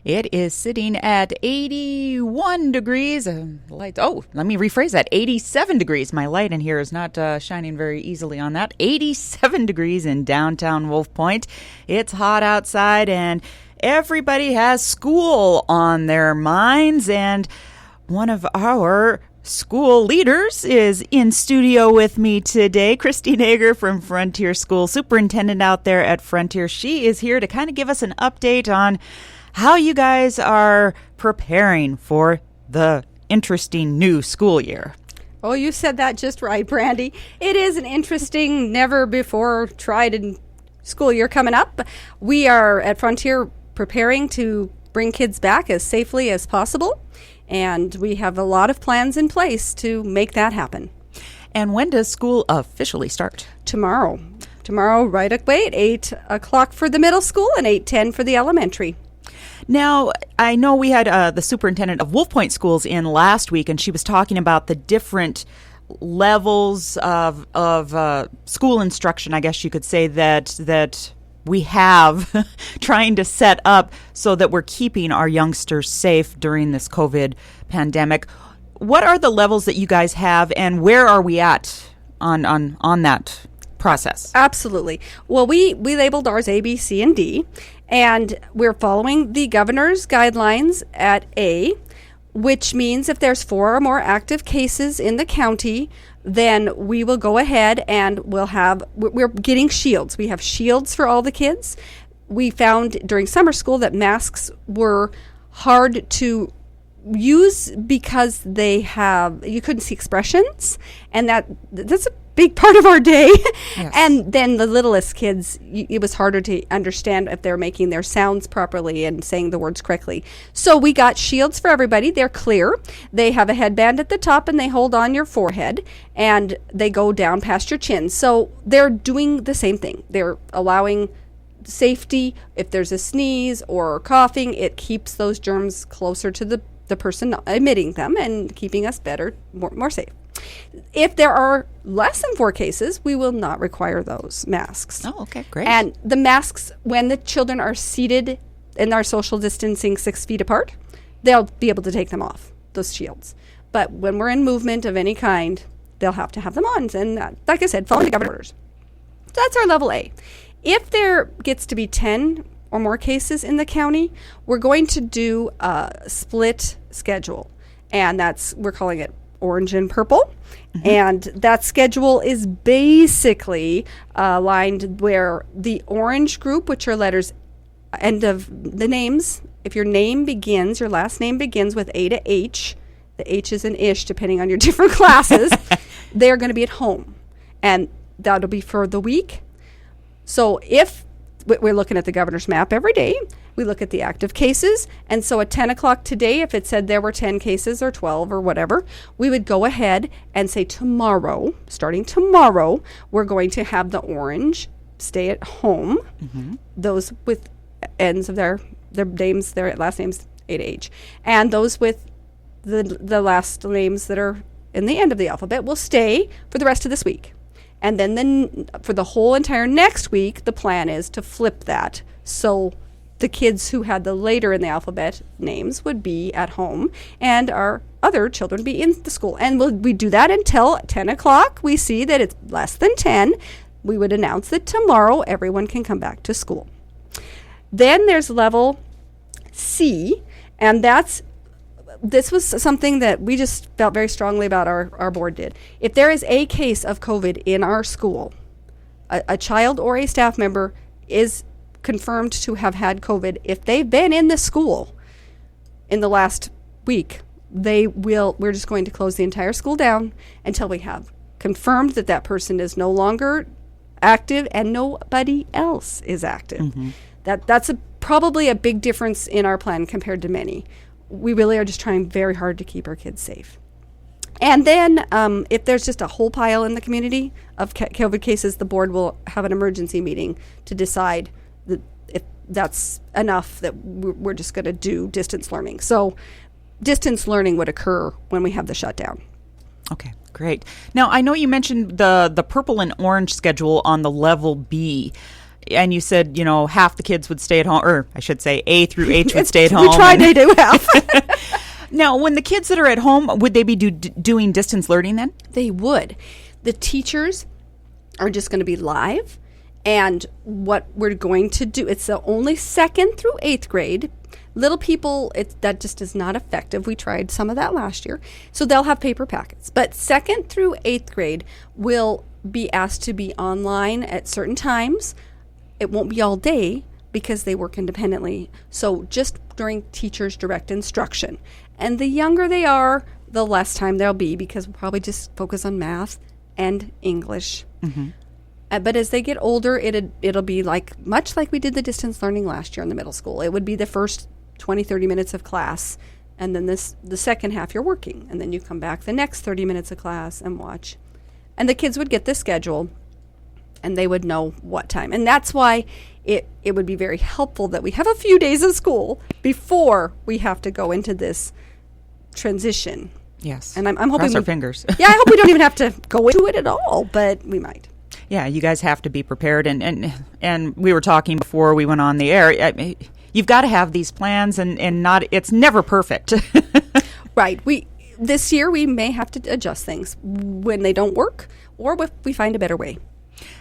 It is sitting at 81 degrees. Let me rephrase that. 87 degrees. My light in here is not shining very easily on that. 87 degrees in downtown Wolf Point. It's hot outside and everybody has school on their minds. And one of our school leaders is in studio with me today. Christine Eggar from Frontier School, superintendent out there at Frontier. She is here to kind of give us an update on how you guys are preparing for the interesting new school year. Oh, you said that just right, Brandy. It is an interesting, never before tried school year coming up. We are at Frontier preparing to bring kids back as safely as possible, and we have a lot of plans in place to make that happen. And when does school officially start? Tomorrow, right away at 8 o'clock for the middle school and 8:10 for the elementary. Now, I know we had the superintendent of Wolf Point Schools in last week, and she was talking about the different levels of school instruction, I guess you could say, that we have trying to set up so that we're keeping our youngsters safe during this COVID pandemic. What are the levels that you guys have, and where are we at on that process? Absolutely. Well, we labeled ours A, B, C, and D, and we're following the governor's guidelines at A, which means if there's 4 or more active cases in the county, then we will go ahead and we're getting shields. We have shields for all the kids. We found during summer school that masks were hard to use because you couldn't see expressions, and that's a big part of our day. Yes. And then the littlest kids, it was harder to understand if they're making their sounds properly and saying the words correctly. So we got shields for everybody. They're clear. They have a headband at the top and they hold on your forehead and they go down past your chin. So they're doing the same thing. They're allowing safety. If there's a sneeze or coughing, it keeps those germs closer to the person emitting them and keeping us better, more safe. If there are less than 4 cases, we will not require those masks. Oh, okay, great. And the masks, when the children are seated in our social distancing 6 feet apart, they'll be able to take them off, those shields. But when we're in movement of any kind, they'll have to have them on. And like I said, follow the governor's orders. So that's our level A. If there gets to be 10 or more cases in the county, we're going to do a split schedule. And we're calling it orange and purple. Mm-hmm. And that schedule is basically aligned where the orange group, which are letters end of the names, if your last name begins with A to H, the H is an ish depending on your different classes, they're going to be at home. And that'll be for the week. So if we're looking at the governor's map every day, we look at the active cases, and so at 10 o'clock today, if it said there were 10 cases or 12 or whatever, we would go ahead and say starting tomorrow, we're going to have the orange stay at home, mm-hmm. those with ends of their names, their last names A to H, and those with the last names that are in the end of the alphabet will stay for the rest of this week. And then for the whole entire next week, the plan is to flip that. So the kids who had the later in the alphabet names would be at home and our other children be in the school. And we do that until 10 o'clock. We see that it's less than 10. We would announce that tomorrow everyone can come back to school. Then there's level C, and this was something that we just felt very strongly about our board did. If there is a case of COVID in our school, a child or a staff member is confirmed to have had COVID. If they've been in the school in the last week, we're just going to close the entire school down until we have confirmed that person is no longer active and nobody else is active. Mm-hmm. That's probably a big difference in our plan compared to many. We really are just trying very hard to keep our kids safe. And then if there's just a whole pile in the community of COVID cases, the board will have an emergency meeting to decide if that's enough that we're just going to do distance learning. So distance learning would occur when we have the shutdown. Okay, great. Now, I know you mentioned the purple and orange schedule on the level B. And you said, half the kids would stay at home, or I should say A through H would stay at home. We tried to do half. Now, when the kids that are at home, would they be doing distance learning then? They would. The teachers are just going to be live. And what we're going to do, it's the only 2nd through 8th grade. Little people, that just is not effective. We tried some of that last year. So they'll have paper packets. But 2nd through 8th grade will be asked to be online at certain times. It won't be all day because they work independently. So just during teachers' direct instruction. And the younger they are, the less time there'll be because we'll probably just focus on math and English. Mm-hmm. But as they get older, it'll be much like we did the distance learning last year in the middle school. It would be the first 20, 30 minutes of class, and then the second half you're working, and then you come back the next 30 minutes of class and watch. And the kids would get the schedule, and they would know what time. And that's why it would be very helpful that we have a few days of school before we have to go into this transition. Yes. And I'm hoping cross our fingers. Yeah, I hope we don't even have to go into it at all, but we might. Yeah, you guys have to be prepared, and we were talking before we went on the air. You've got to have these plans, and it's never perfect. Right. This year we may have to adjust things when they don't work, or if we find a better way.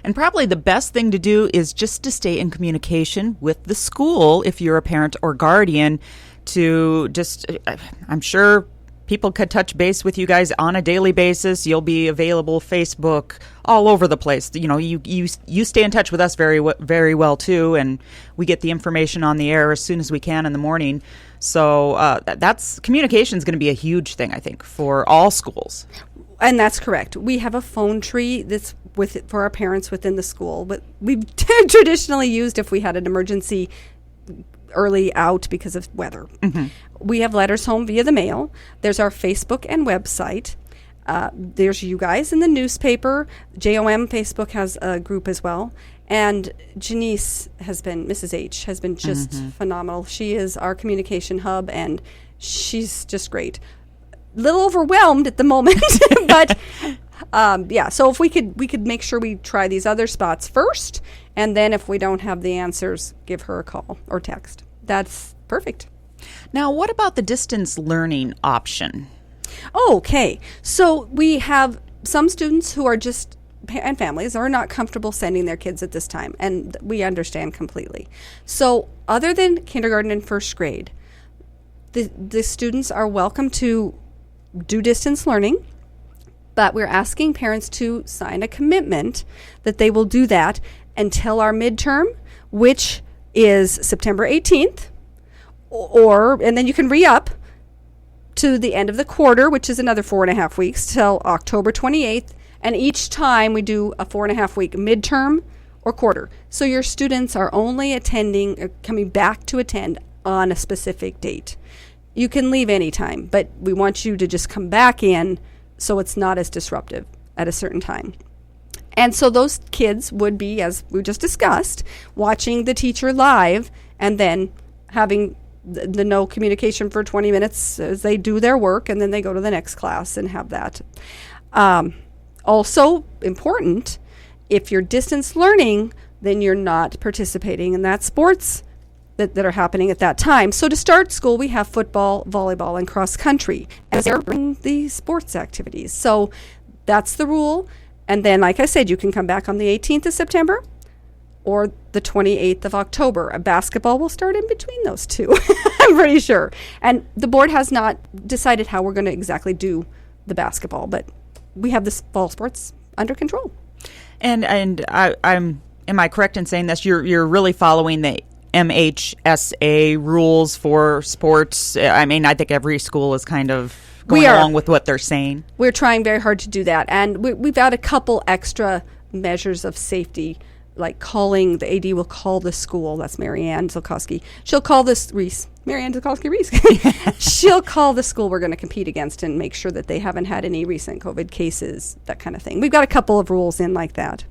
And probably the best thing to do is just to stay in communication with the school if you're a parent or guardian. I'm sure people could touch base with you guys on a daily basis. You'll be available, Facebook, all over the place. You stay in touch with us very well too, and we get the information on the air as soon as we can in the morning. So communication is going to be a huge thing, I think, for all schools. And that's correct. We have a phone tree that's for our parents within the school, but we've traditionally used if we had an emergency early out because of weather. Mm-hmm. We have letters home via the mail. There's our Facebook and website. There's you guys in the newspaper. JOM Facebook has a group as well. And Janice Mrs. H, has been just phenomenal. She is our communication hub, and she's just great. A little overwhelmed at the moment, but so if we could make sure we try these other spots first, and then if we don't have the answers, give her a call or text. That's perfect. Now, what about the distance learning option? Okay, so we have some students who are and families are not comfortable sending their kids at this time, and we understand completely. So other than kindergarten and first grade, the students are welcome to do distance learning, but we're asking parents to sign a commitment that they will do that until our midterm, which is September 18th, and then you can re-up to the end of the quarter, which is another 4.5 weeks, till October 28th. And each time we do a 4.5 week midterm or quarter. So your students are only coming back to attend on a specific date. You can leave anytime, but we want you to just come back in so it's not as disruptive at a certain time. And so those kids would be, as we just discussed, watching the teacher live and then having the no communication for 20 minutes as they do their work, and then they go to the next class and have that. Also important, if you're distance learning, then you're not participating in that sports that are happening at that time. So to start school, we have football, volleyball, and cross country as they're in the sports activities. So that's the rule. And then, like I said, you can come back on the 18th of September or the 28th of October. Basketball will start in between those two, I'm pretty sure. And the board has not decided how we're going to exactly do the basketball, but we have this fall sports under control. And am I correct in saying this? You're really following the MHSA rules for sports? I mean, I think every school is kind of going along with what they're saying. We're trying very hard to do that, and we've got a couple extra measures of safety, like the AD will call the school. That's Marianne Zolkowski. She'll call Marianne Zolkowski-Reese. She'll call the school we're going to compete against and make sure that they haven't had any recent COVID cases, that kind of thing. We've got a couple of rules in like that.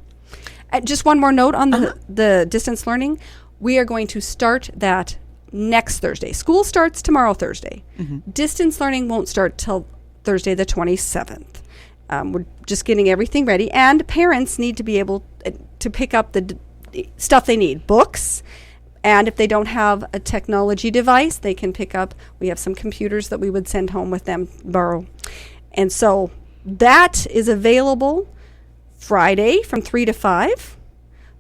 Just one more note on the distance learning. We are going to start that next Thursday. School starts tomorrow, Thursday. Mm-hmm. Distance learning won't start till Thursday the 27th. We're just getting everything ready, and parents need to be able to pick up the stuff they need, books. And if they don't have a technology device, they can pick up. We have some computers that we would send home with them, borrow. And so that is available Friday from 3 to 5.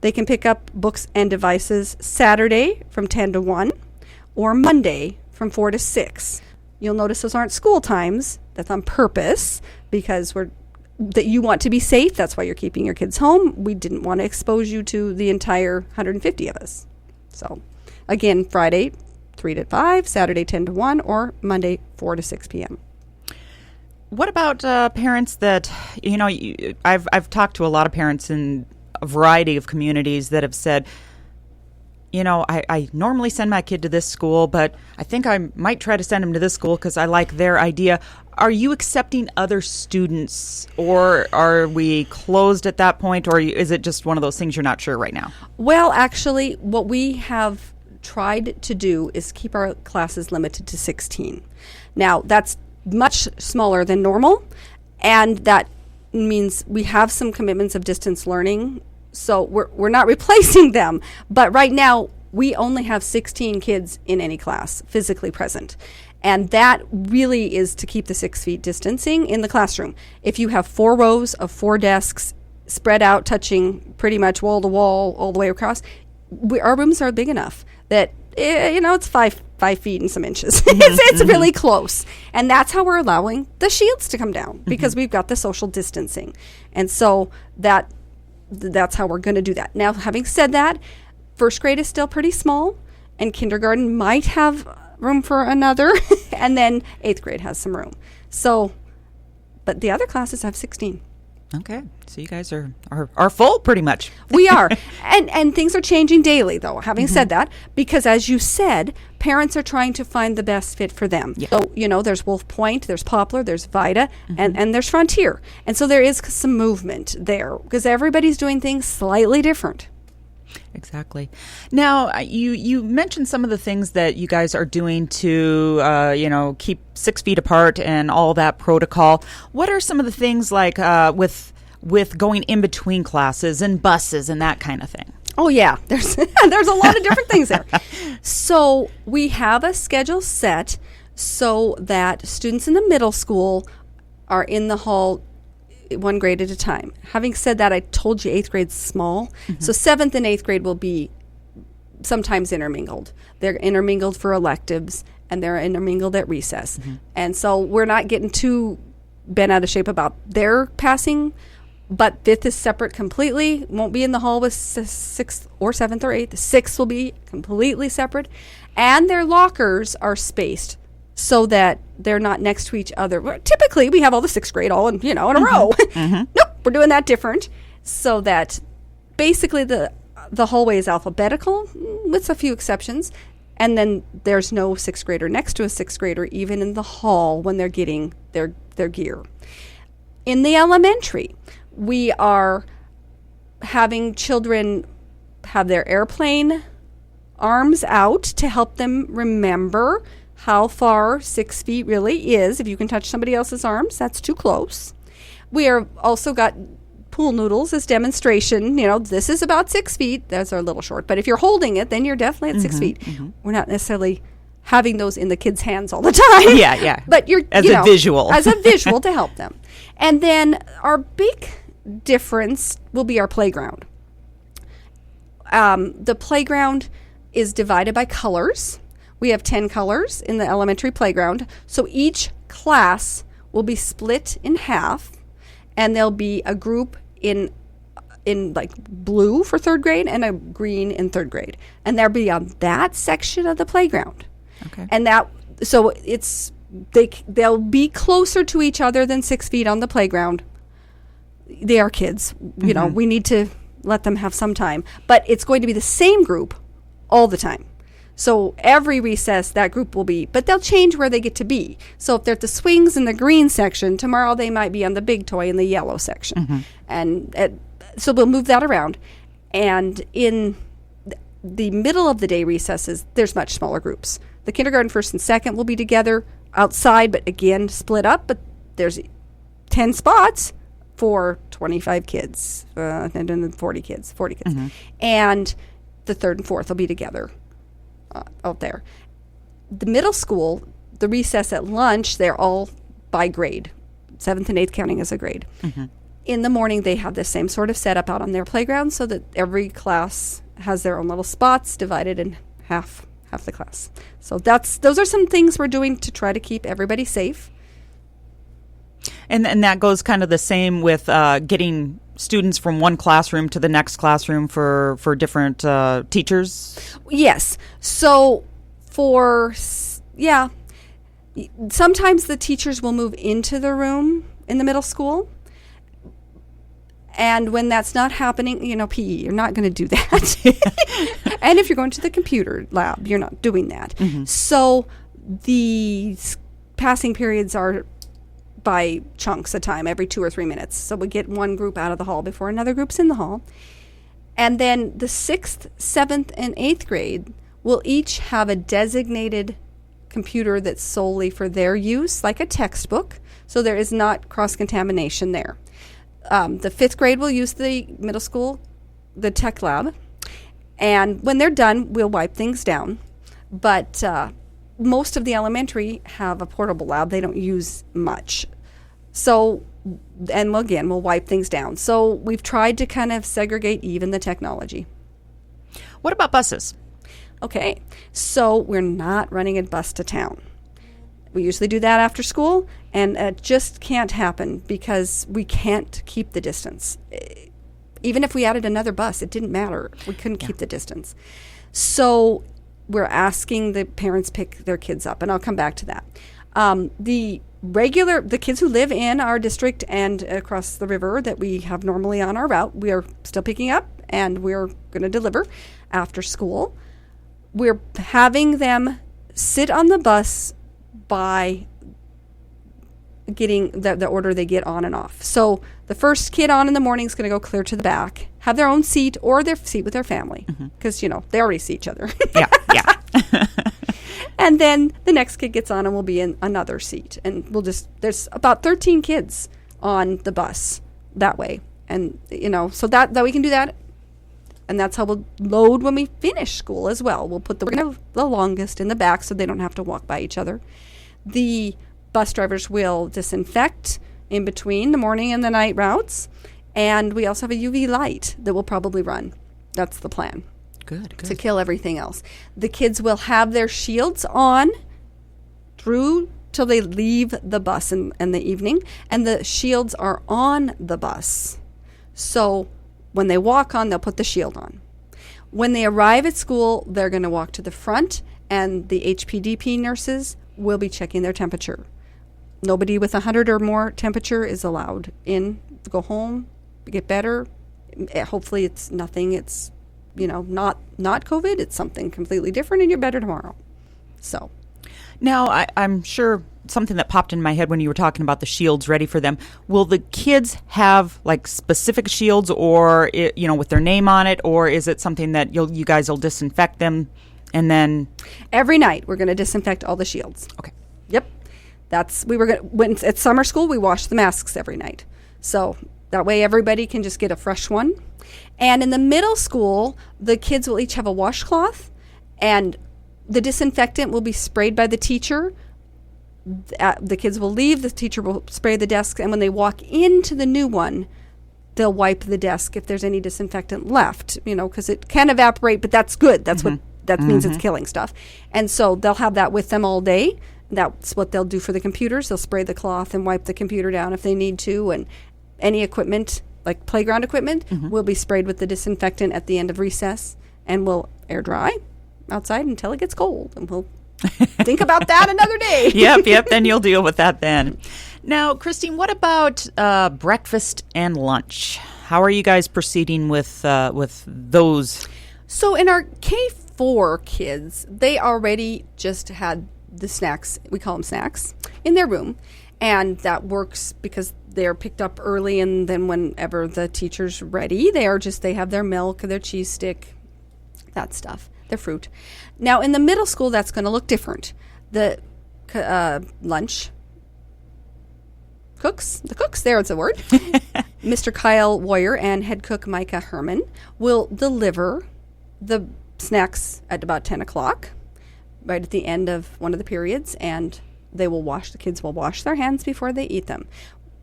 They can pick up books and devices Saturday from 10 to 1 or Monday from 4 to 6. You'll notice those aren't school times. That's on purpose because that you want to be safe. That's why you're keeping your kids home. We didn't want to expose you to the entire 150 of us. So, again, Friday, 3 to 5, Saturday, 10 to 1, or Monday, 4 to 6 p.m. What about parents that, I've talked to a lot of parents in a variety of communities that have said, I normally send my kid to this school, but I think I might try to send him to this school because I like their idea. Are you accepting other students, or are we closed at that point, or is it just one of those things you're not sure right now? Well, actually, what we have tried to do is keep our classes limited to 16. Now, that's much smaller than normal, and that means we have some commitments of distance learning, so we're not replacing them. But right now, we only have 16 kids in any class physically present. And that really is to keep the 6 feet distancing in the classroom. If you have 4 rows of 4 desks spread out, touching pretty much wall to wall all the way across, our rooms are big enough that, it's 5 feet and some inches. It's really close. And that's how we're allowing the shields to come down, because we've got the social distancing. And so that's how we're going to do that. Now, having said that, first grade is still pretty small, and kindergarten might have room for another, and then 8th grade has some room. So, but the other classes have 16. Okay, so you guys are full pretty much. We are, and things are changing daily, though. Having said that, because as you said, parents are trying to find the best fit for them. Yeah. So there's Wolf Point, there's Poplar, there's Vida, and there's Frontier, and so there is some movement there because everybody's doing things slightly different. Exactly. Now, you mentioned some of the things that you guys are doing to, keep 6 feet apart and all that protocol. What are some of the things like with going in between classes and buses and that kind of thing? Oh, yeah. There's a lot of different things there. So we have a schedule set so that students in the middle school are in the hall 1 grade at a time. Having said that, I told you 8th grade's small. So 7th and 8th grade will be sometimes intermingled. They're intermingled for electives, and they're intermingled at recess. And so we're not getting too bent out of shape about their passing, but 5th is separate completely. Won't be in the hall with 6th or 7th or 8th. 6th will be completely separate. And their lockers are spaced so that they're not next to each other. Typically, we have all the 6th grade all in a row. Nope, we're doing that different, so that basically the hallway is alphabetical with a few exceptions, and then there's no 6th grader next to a 6th grader even in the hall when they're getting their gear. In the elementary, we are having children have their airplane arms out to help them remember how far 6 feet really is. If you can touch somebody else's arms, that's too close. We are also got pool noodles as demonstration. This is about 6 feet. Those are a little short. But if you're holding it, then you're definitely at 6 feet. We're not necessarily having those in the kids' hands all the time. Yeah. But you're as a visual. As a visual to help them. And then our big difference will be our playground. The playground is divided by colors. We have 10 colors in the elementary playground. So each class will be split in half, and there'll be a group in like blue for 3rd grade and a green in 3rd grade. And they'll be on that section of the playground. Okay. And so they'll be closer to each other than 6 feet on the playground. They are kids. We need to let them have some time. But it's going to be the same group all the time. So every recess, that group will be, but they'll change where they get to be. So if they're at the swings in the green section, tomorrow they might be on the big toy in the yellow section. And so we'll move that around. And in the middle of the day recesses, there's much smaller groups. The kindergarten 1st and 2nd will be together outside, but again, split up. But there's 10 spots for 25 kids, and then 40 kids. And the third and fourth will be together out there. The middle school, the recess at lunch, they're all by grade. 7th and 8th counting as a grade. In the morning, they have the same sort of setup out on their playground so that every class has their own little spots divided in half the class. So those are some things we're doing to try to keep everybody safe. And that goes kind of the same with getting students from one classroom to the next classroom for different teachers? Yes. So sometimes the teachers will move into the room in the middle school. And when that's not happening, PE, you're not going to do that. And if you're going to the computer lab, you're not doing that. So the passing periods are by chunks of time, every 2 or 3 minutes. So we get one group out of the hall before another group's in the hall. And then the 6th, 7th, and 8th grade will each have a designated computer that's solely for their use, like a textbook. So there is not cross-contamination there. The 5th grade will use the middle school, the tech lab. And when they're done, we'll wipe things down. But most of the elementary have a portable lab. They don't use much. So, and again, we'll wipe things down. So we've tried to kind of segregate even the technology. What about buses? Okay, so we're not running a bus to town. We usually do that after school, and it just can't happen because we can't keep the distance. Even if we added another bus, it didn't matter. We couldn't keep the distance. So we're asking the parents pick their kids up, and I'll come back to that. The kids who live in our district and across the river that we have normally on our route, we are still picking up, and we're going to deliver after school. We're having them sit on the bus by getting the order they get on and off. So the first kid on in the morning is going to go clear to the back, have their own seat or their seat with their family because, they already see each other. Yeah. And then the next kid gets on and will be in another seat. And there's about 13 kids on the bus that way. And, so that we can do that. And that's how we'll load when we finish school as well. We'll put the longest in the back so they don't have to walk by each other. The bus drivers will disinfect in between the morning and the night routes. And we also have a UV light that will probably run. That's the plan. Good. To kill everything else. The kids will have their shields on through till they leave the bus in the evening. And the shields are on the bus. So when they walk on, they'll put the shield on. When they arrive at school, they're going to walk to the front, and the HPDP nurses will be checking their temperature. Nobody with 100 or more temperature is allowed in to go home, get better. Hopefully it's nothing. It's, not COVID. It's something completely different, and you're better tomorrow. So. Now, I'm sure something that popped in my head when you were talking about the shields ready for them. Will the kids have specific shields or, with their name on it, or is it something that you guys will disinfect them and then? Every night we're going to disinfect all the shields. Okay. Yep. When it's at summer school, we wash the masks every night. So that way everybody can just get a fresh one. And in the middle school, the kids will each have a washcloth, and the disinfectant will be sprayed by the teacher. The kids will leave, the teacher will spray the desk, and when they walk into the new one, they'll wipe the desk if there's any disinfectant left, because it can evaporate, but that's good. That's what that means, it's killing stuff. And so they'll have that with them all day. That's what they'll do for the computers. They'll spray the cloth and wipe the computer down if they need to, and any equipment, like playground equipment, will be sprayed with the disinfectant at the end of recess, and we'll air dry outside until it gets cold, and we'll think about that another day. Yep. Then you'll deal with that then. Now, Christine, what about breakfast and lunch? How are you guys proceeding with those? So in our K4 kids, they already just had the snacks, we call them snacks, in their room. And that works because they're picked up early, and then whenever the teacher's ready, they have their milk, their cheese stick, that stuff. Their fruit. Now, in the middle school, that's going to look different. The lunch, the cooks, there's the word, Mr. Kyle Warrior and head cook Micah Herman will deliver the snacks at about 10 o'clock, right at the end of one of the periods, and the kids will wash their hands before they eat them.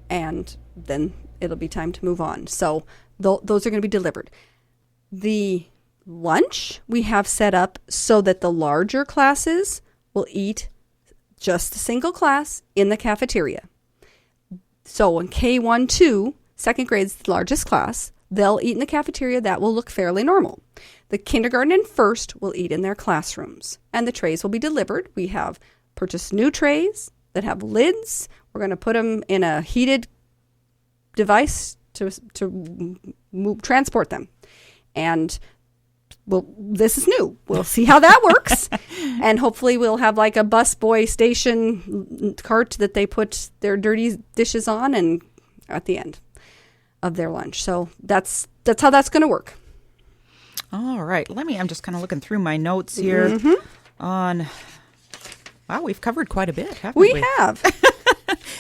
And then it'll be time to move on. So those are going to be delivered. The lunch we have set up so that the larger classes will eat just a single class in the cafeteria. So in K1, 2, second grade's the largest class, they'll eat in the cafeteria. That will look fairly normal. The kindergarten and first will eat in their classrooms, and the trays will be delivered. We have purchased new trays that have lids. We're going to put them in a heated device to transport them. And this is new. We'll see how that works. And hopefully we'll have like a busboy station cart that they put their dirty dishes on and at the end of their lunch. So that's how that's going to work. All right. I'm just kind of looking through my notes here on, wow, we've covered quite a bit, haven't we? We have.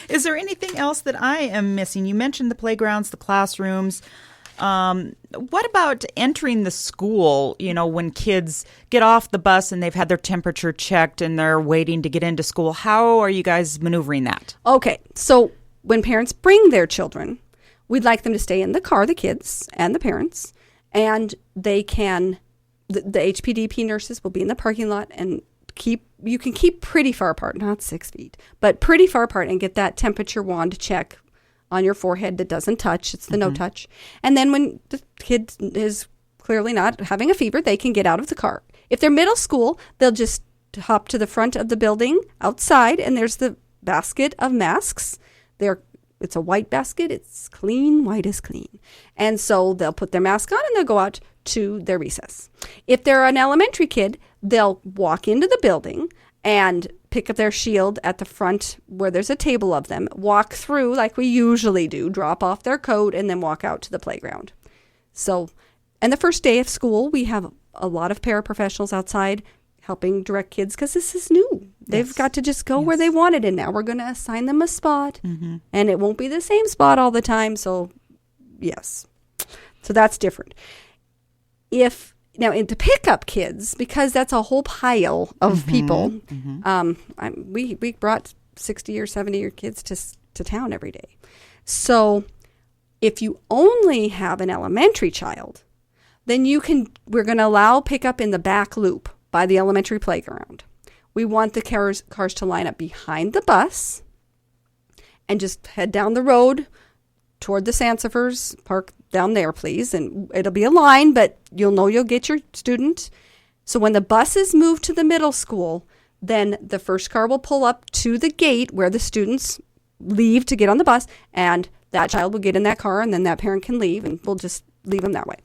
Is there anything else that I am missing? You mentioned the playgrounds, the classrooms. What about entering the school, when kids get off the bus and they've had their temperature checked and they're waiting to get into school? How are you guys maneuvering that? Okay. So when parents bring their children, we'd like them to stay in the car, the kids and the parents, and they can, the HPDP nurses will be in the parking lot and you can keep pretty far apart, not 6 feet, but pretty far apart, and get that temperature wand check on your forehead that doesn't touch. It's the no touch. And then when the kid is clearly not having a fever, they can get out of the car. If they're middle school, they'll just hop to the front of the building outside, and there's the basket of masks. It's a white basket. It's clean. White is clean. And so they'll put their mask on and they'll go out to their recess. If they're an elementary kid, they'll walk into the building and pick up their shield at the front where there's a table of them, walk through like we usually do, drop off their coat, and then walk out to the playground. So, and the first day of school, we have a lot of paraprofessionals outside helping direct kids because this is new. They've got to just go where they want it, and now we're going to assign them a spot, and it won't be the same spot all the time. So, yes. So that's different. Now, to pick up kids, because that's a whole pile of people, we brought 60 or 70 kids to town every day. So if you only have an elementary child, then we're going to allow pickup in the back loop by the elementary playground. We want the cars to line up behind the bus and just head down the road toward the Sansefers. Park down there, please. And it'll be a line, but you'll get your student. So when the buses move to the middle school, then the first car will pull up to the gate where the students leave to get on the bus, and that child will get in that car, and then that parent can leave, and we'll just leave them that way.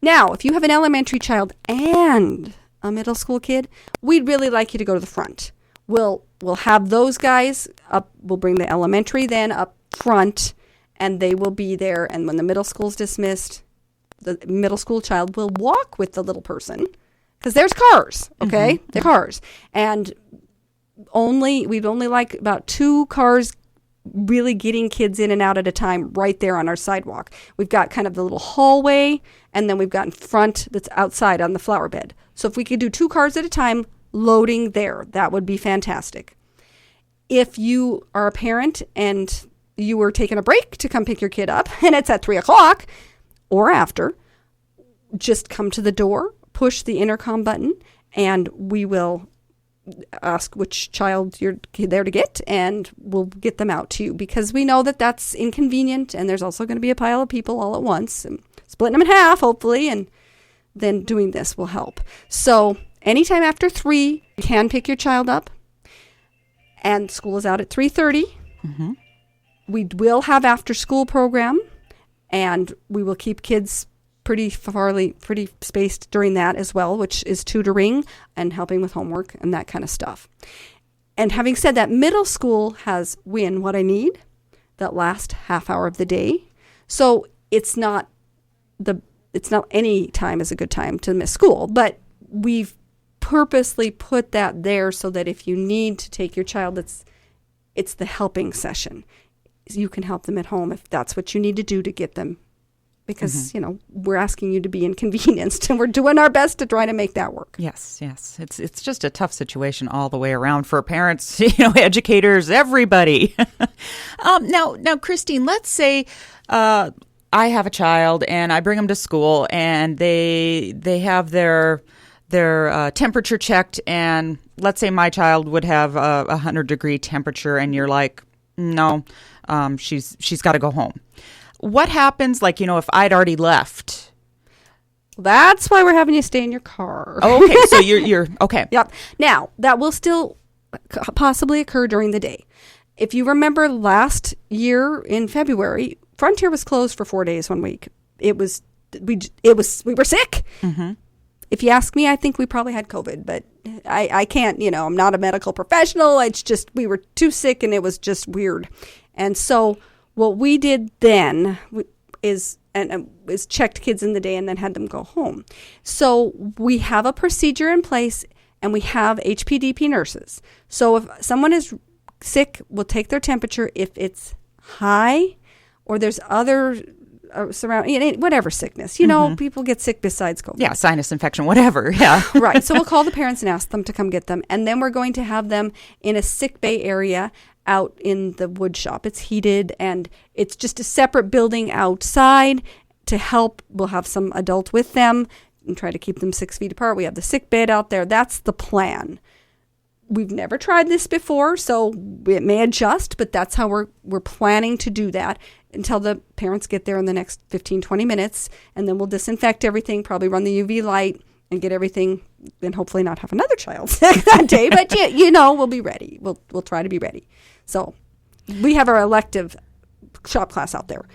Now, if you have an elementary child and a middle school kid, we'd really like you to go to the front. We'll have those guys up. We'll bring the elementary then up front, and they will be there. And when the middle school's dismissed, the middle school child will walk with the little person, because there's cars, okay? They're cars. And we'd only like about 2 cars really getting kids in and out at a time right there on our sidewalk. We've got kind of the little hallway, and then we've got in front that's outside on the flower bed. So if we could do 2 cars at a time loading there, that would be fantastic. If you are a parent and you were taking a break to come pick your kid up, and it's at 3 o'clock or after, just come to the door, push the intercom button, and we will ask which child you're there to get, and we'll get them out to you, because we know that that's inconvenient, and there's also going to be a pile of people all at once, and splitting them in half, hopefully, and then doing this will help. So anytime after 3, you can pick your child up, and school is out at 3:30. We will have after-school program, and we will keep kids pretty spaced during that as well, which is tutoring and helping with homework and that kind of stuff. And having said that, middle school has What I Need, that last half hour of the day. So it's not any time is a good time to miss school, but we've purposely put that there so that if you need to take your child, it's the helping session. you can help them at home if that's what you need to do to get them. Because, we're asking you to be inconvenienced, and we're doing our best to try to make that work. Yes. It's just a tough situation all the way around for parents, educators, everybody. Now, Christine, let's say I have a child and I bring them to school and they have their temperature checked, and let's say my child would have a 100-degree temperature, and you're like, no, she's got to go home. What happens, if I'd already left? That's why we're having you stay in your car. Oh, okay. So you're okay. Yep. Now, that will still possibly occur during the day. If you remember last year in February, Frontier was closed for 4 days 1 week. We were sick. Mm-hmm. If you ask me, I think we probably had COVID, but I can't, I'm not a medical professional. It's just, we were too sick and it was just weird. And so what we did then is checked kids in the day and then had them go home. So we have a procedure in place, and we have HPDP nurses. So if someone is sick, we'll take their temperature. If it's high or there's other whatever sickness, people get sick besides COVID. Yeah, sinus infection, whatever. Yeah. Right. So we'll call the parents and ask them to come get them. And then we're going to have them in a sick bay area out in the wood shop. It's heated, and it's just a separate building outside to help. We'll have some adult with them and try to keep them 6 feet apart. We have the sick bed out there. That's the plan. We've never tried this before, so it may adjust, but that's how we're planning to do that until the parents get there in the next 15, 20 minutes, and then we'll disinfect everything, probably run the UV light and get everything, and hopefully not have another child sick that day, but we'll be ready. We'll try to be ready. So we have our elective shop class out there,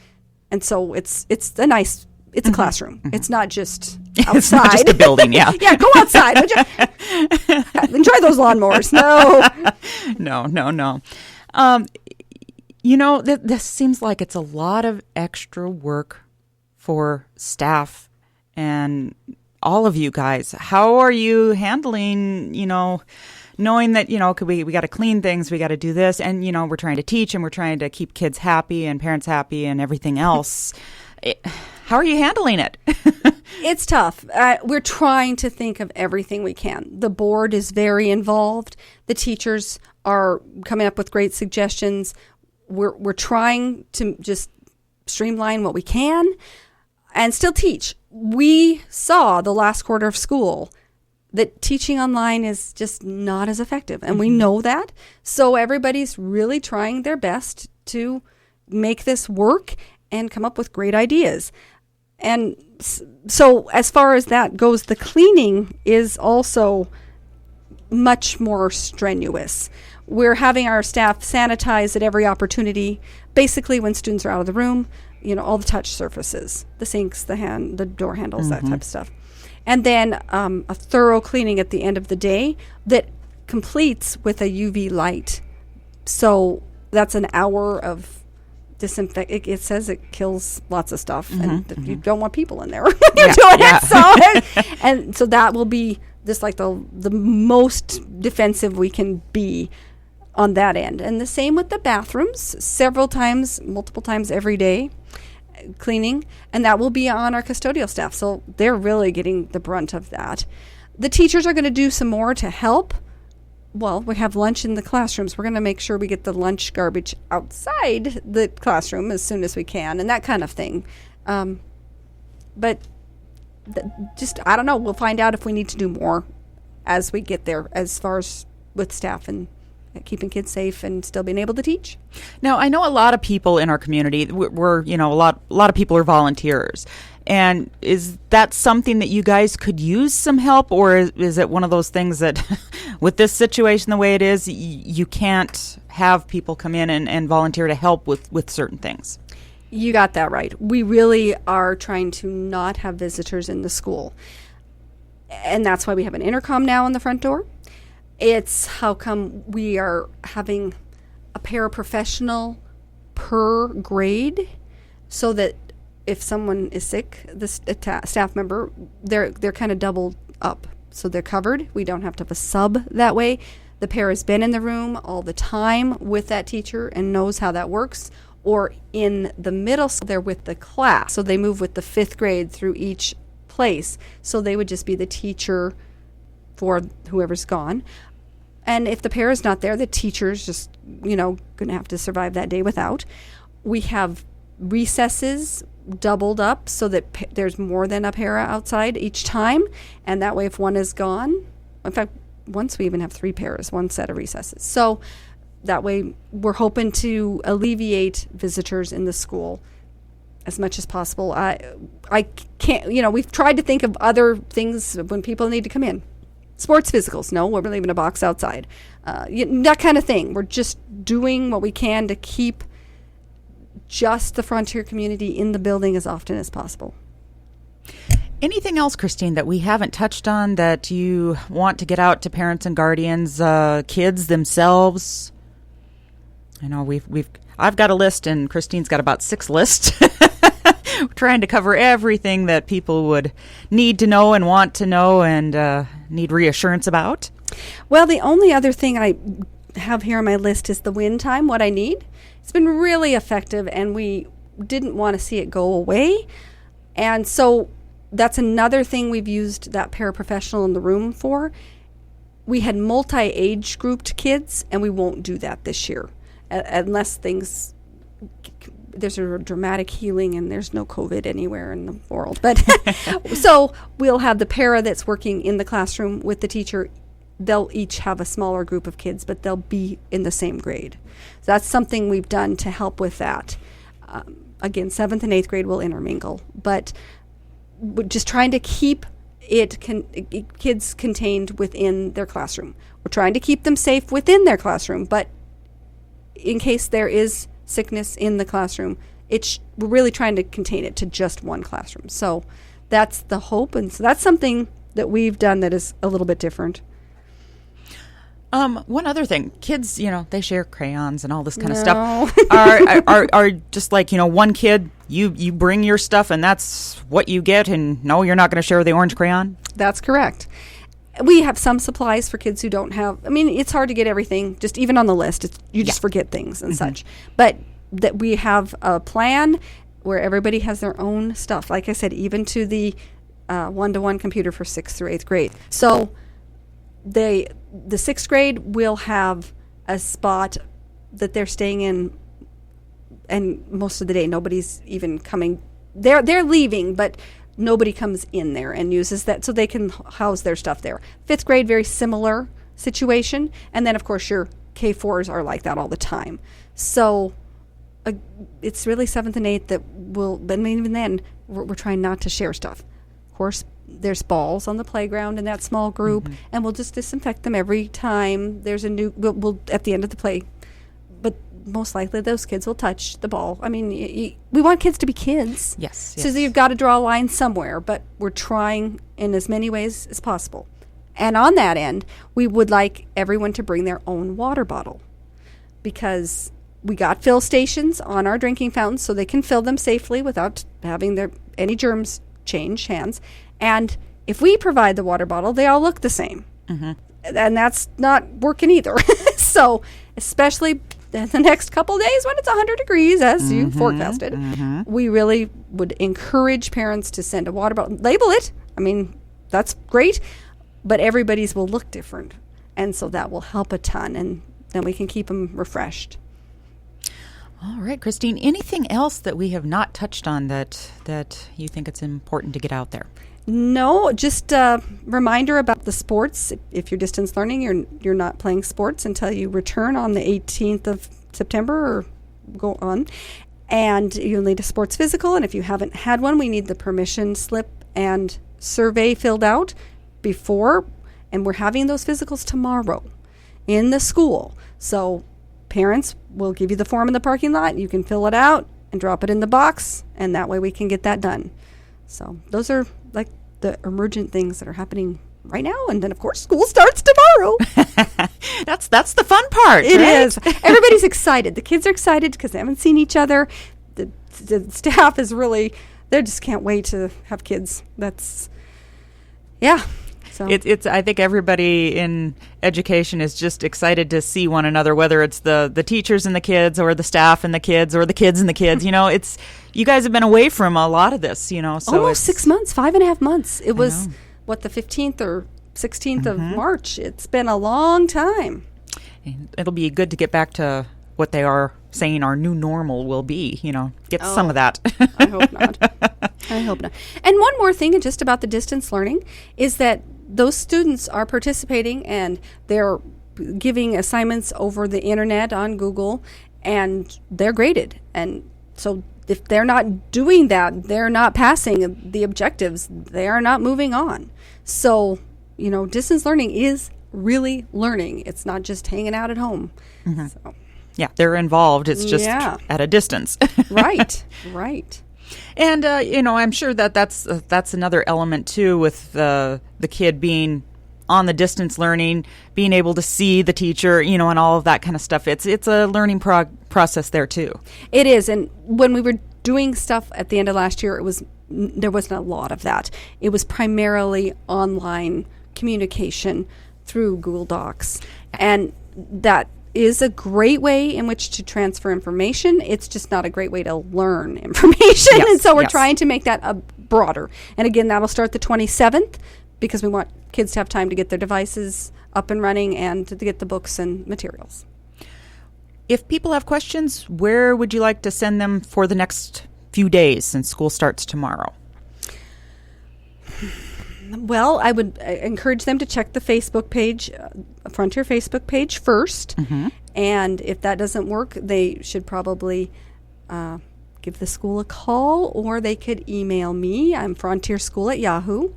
and so it's a nice, it's a classroom. Mm-hmm. It's not just outside. It's not just a building, yeah. Yeah, go outside. Enjoy those lawnmowers. No. This seems like it's a lot of extra work for staff and all of you guys. How are you handling, knowing that, we got to clean things, we got to do this, and, we're trying to teach and we're trying to keep kids happy and parents happy and everything else. How are you handling it? It's tough. We're trying to think of everything we can. The board is very involved. The teachers are coming up with great suggestions. We're trying to just streamline what we can and still teach. We saw the last quarter of school that teaching online is just not as effective, and we know that. So everybody's really trying their best to make this work and come up with great ideas. And so as far as that goes, the cleaning is also much more strenuous. We're having our staff sanitize at every opportunity, basically when students are out of the room, all the touch surfaces, the sinks, the door handles, that type of stuff. And then a thorough cleaning at the end of the day that completes with a UV light. So that's an hour of disinfect. It says it kills lots of stuff, and you don't want people in there when you're doing it. So, so that will be just like the most defensive we can be on that end. And the same with the bathrooms, multiple times every day, cleaning, and that will be on our custodial staff. So they're really getting the brunt of that. The teachers are going to do some more to help. Well, we have lunch in the classrooms. We're going to make sure we get the lunch garbage outside the classroom as soon as we can, and that kind of thing. But I don't know. We'll find out if we need to do more as we get there, as far as with staff and keeping kids safe and still being able to teach. Now, I know a lot of people in our community, a lot of people are volunteers. And is that something that you guys could use some help, or is it one of those things that with this situation the way it is, you can't have people come in and volunteer to help with certain things? You got that right. We really are trying to not have visitors in the school. And that's why we have an intercom now on the front door. It's how come we are having a paraprofessional per grade, so that if someone is sick, the staff member, they're kind of doubled up. So they're covered. We don't have to have a sub that way. The para has been in the room all the time with that teacher and knows how that works. or in the middle school, they're with the class. So they move with the 5th grade through each place. So they would just be the teacher for whoever's gone. And if the para is not there, the teacher's just, going to have to survive that day without. We have recesses doubled up so that there's more than a para outside each time. And that way, if one is gone, in fact, once we even have 3 paras, one set of recesses. So that way, we're hoping to alleviate visitors in the school as much as possible. I can't, we've tried to think of other things when people need to come in. Sports physicals, no, we're leaving a box outside. That kind of thing. We're just doing what we can to keep just the Frontier community in the building as often as possible. Anything else, Christine, that we haven't touched on that you want to get out to parents and guardians, kids themselves? I know I've got a list, and Christine's got about 6 lists. We're trying to cover everything that people would need to know and want to know and need reassurance about. Well, the only other thing I have here on my list is the wind time, what I need. It's been really effective, and we didn't want to see it go away. And so that's another thing we've used that paraprofessional in the room for. We had multi-age grouped kids, and we won't do that this year unless there's a dramatic healing and there's no COVID anywhere in the world. But so we'll have the para that's working in the classroom with the teacher. They'll each have a smaller group of kids, but they'll be in the same grade. So that's something we've done to help with that. Again, 7th and 8th grade will intermingle, but we're just trying to keep kids contained within their classroom. We're trying to keep them safe within their classroom, but in case there is sickness in the classroom, we're really trying to contain it to just one classroom. So that's the hope, and so that's something that we've done that is a little bit different. One other thing, kids, they share crayons and all this kind of stuff. Are just like, one kid, you bring your stuff and that's what you get, and no, you're not going to share the orange crayon? That's correct. We have some supplies for kids who don't have, it's hard to get everything, just even on the list. You just forget things and such. But that we have a plan where everybody has their own stuff. Like I said, even to the 1-to-1 computer for 6th through 8th grade. So the 6th grade will have a spot that they're staying in, and most of the day nobody's even coming. They're leaving, but nobody comes in there and uses that, so they can house their stuff there. 5th grade, very similar situation. And then, of course, your K4s are like that all the time. So it's really 7th and 8th that will, but even then, we're trying not to share stuff. Of course, there's balls on the playground in that small group, and we'll just disinfect them every time there's a new, we'll at the end of the play. But most likely those kids will touch the ball. We want kids to be kids. Yes. So you've got to draw a line somewhere, but we're trying in as many ways as possible. And on that end, we would like everyone to bring their own water bottle, because we got fill stations on our drinking fountains so they can fill them safely without having any germs change hands. And if we provide the water bottle, they all look the same. And that's not working either. So especially the next couple of days when it's 100 degrees, as you forecasted, we really would encourage parents to send a water bottle. Label it. That's great. But everybody's will look different. And so that will help a ton. And then we can keep them refreshed. All right, Christine, anything else that we have not touched on that you think it's important to get out there? No, just a reminder about the sports. If you're distance learning, you're not playing sports until you return on the 18th of September or go on. And you'll need a sports physical. And if you haven't had one, we need the permission slip and survey filled out before. And we're having those physicals tomorrow in the school. So parents will give you the form in the parking lot. You can fill it out and drop it in the box, and that way we can get that done. So those are like the emergent things that are happening right now. And then, of course, school starts tomorrow. That's the fun part. It right? is. Everybody's excited. The kids are excited because they haven't seen each other. The staff is really, they just can't wait to have kids. So it's. I think everybody in education is just excited to see one another, whether it's the teachers and the kids, or the staff and the kids, or the kids and the kids. It's you guys have been away from a lot of this. So almost 6 months, 5.5 months. It was the 15th or 16th of March. It's been a long time. And it'll be good to get back to what they are saying our new normal will be. Get some of that. I hope not. I hope not. And one more thing, just about the distance learning, is that those students are participating and they're giving assignments over the internet on Google, and they're graded. And so if they're not doing that, they're not passing the objectives, they are not moving on. So, distance learning is really learning. It's not just hanging out at home. Mm-hmm. So. Yeah, they're involved. It's just at a distance. Right. And I'm sure that's another element too, with the kid being on the distance learning, being able to see the teacher, and all of that kind of stuff. It's a learning process there too. It is, and when we were doing stuff at the end of last year, there wasn't a lot of that. It was primarily online communication through Google Docs, and that is a great way in which to transfer information. It's just not a great way to learn information. Yes, and so we're trying to make that broader. And again, that'll start the 27th, because we want kids to have time to get their devices up and running and to get the books and materials. If people have questions, where would you like to send them for the next few days since school starts tomorrow? Well, I would encourage them to check the Facebook page, Frontier Facebook page first. Mm-hmm. And if that doesn't work, they should probably give the school a call, or they could email me. I'm frontierschool@yahoo.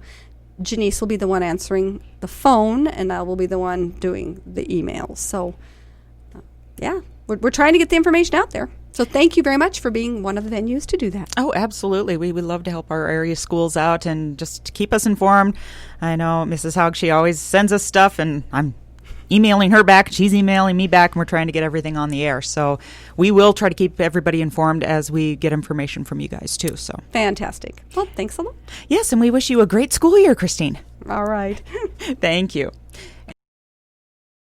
Janice will be the one answering the phone, and I will be the one doing the emails. So, we're trying to get the information out there. So thank you very much for being one of the venues to do that. Oh, absolutely. We would love to help our area schools out and just keep us informed. I know Mrs. Haug, she always sends us stuff, and I'm emailing her back. She's emailing me back, and we're trying to get everything on the air. So we will try to keep everybody informed as we get information from you guys, too. So fantastic. Well, thanks a lot. Yes, and we wish you a great school year, Christine. All right. Thank you.